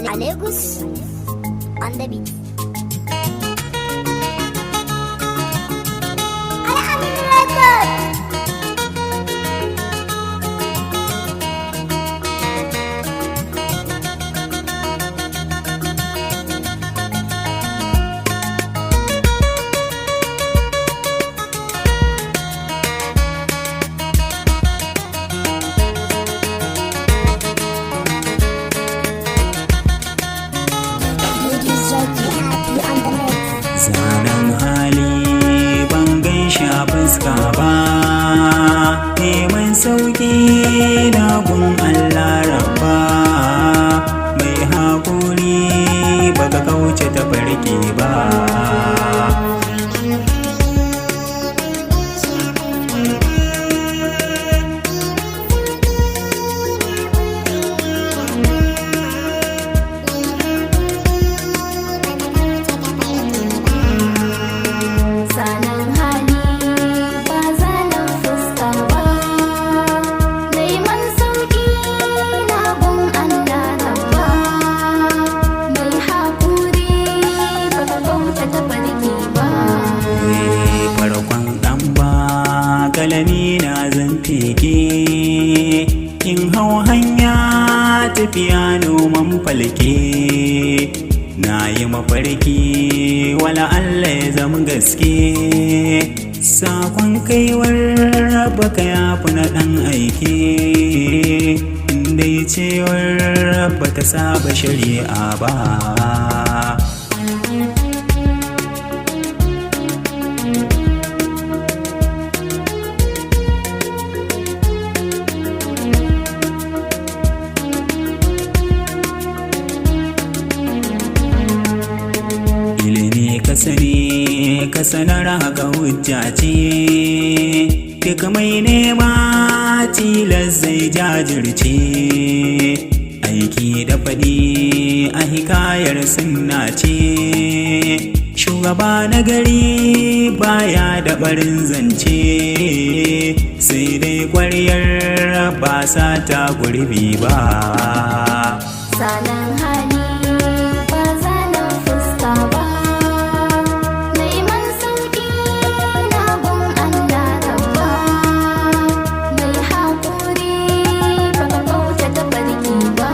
Lagos on the beat. Zanen hali ban gaishe a fuska ba, neman sauki na gun Allah rabba. Mai haƙuri baka kauce ta farki ba. Kalami na zan feke in hau hanya tafiya noman falke, na yi mafarki wala Allah ya zama gaske. Sakon kaiwar baka yafi na ɗan aike, inda ya cewar ba ta saba shari'a ba. Ka sanar haka hujja ce, duk mai nema tilas zai jajirce. Aiki da faɗi a hikayar sunna ce, shugaba na gari baya da barin zance, sai dai ƙwaryar ba sa ta gurbi ba. Salon hali ba zanen fuska ba, neman sauƙi na gun Allah rabba. Mai haƙuri baka kauce ta farki ba.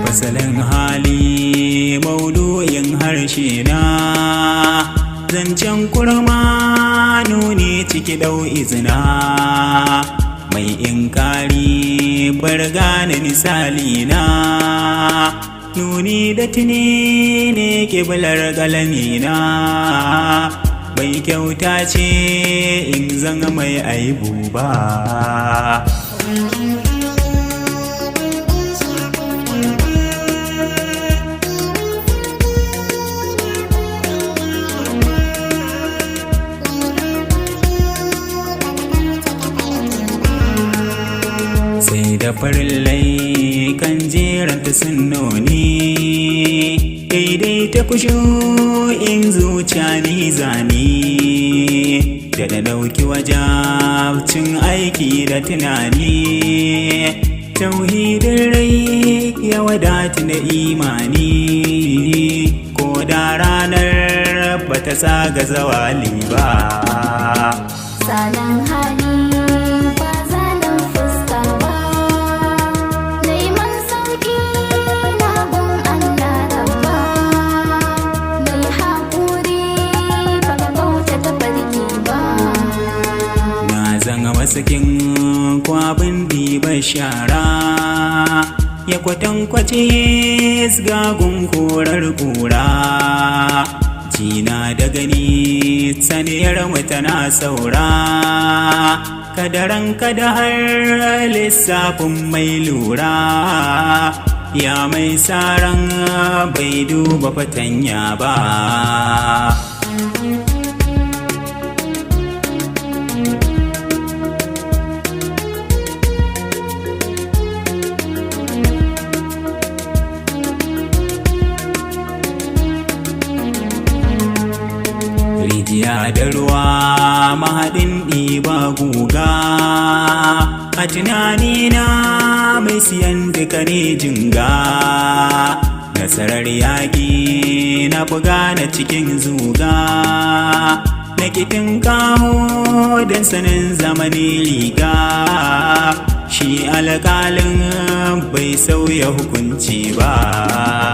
Fasalin hali maudu'in harshe na, zancen kurma nuni ciki ɗau izina. Mai inkari bar gane misali na, nuni da tuni ne ƙiblar galamina. Bai kyauta ce in zanga mai aibu ba. Sai da farillai kan jeranta sunnoni, daidai ta kusho in zuciya ni zane. Da ɗauki wajabcin aiki da tunani, tauhidin rai ya wadatu da imani. Ko da ranar bata saga zawali ba. Salon hali masakin kwabin ɗiba shara, ya kwatankwace gagun korar kura. Jina da gani saniyar tana saura, kadaran kada har lissafin mai lura. Ya mai saran bai duba fatanya ba. Rijiya da ruwa mahaɗin ɗiba guga, a tunanina mai siyan duka ne jinga. nasarar yaƙi na buga na cikin zuga na kitin kawo don sanin zamani riga shi alƙalin bai sauya hukunci ba.